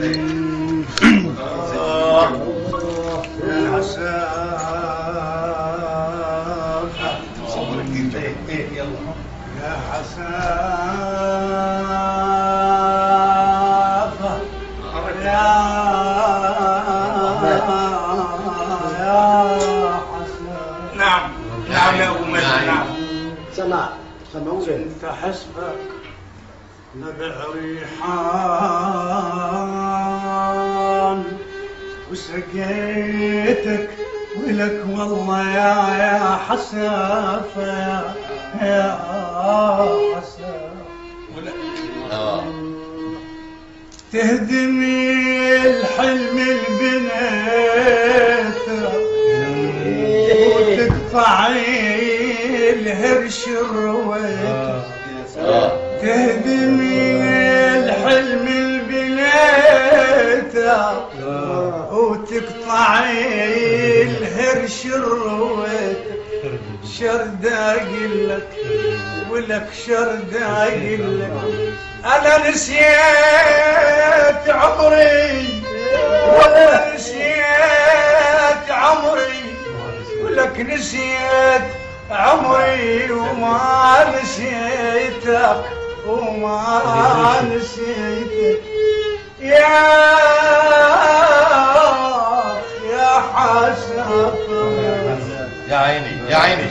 يا حسافة يا حسافة. نعم نعم يا أبو مجد. نعم سمعوا انت حسبك نبع ريحان وسقيتك ولك والله يا حسافة يا حسافة تهدمي الحلم البنيته وتقطعي الهرش الرويته تهدمي الحلم البنيته وتقطعي الهرش الرويته شرد اقلك ولك شرد اقلك انا نسيت عمري والله نسيت عمري ولك نسيت عمري وما نسيتك وما نسيتك يا حسافة. يا عيني يا عيني.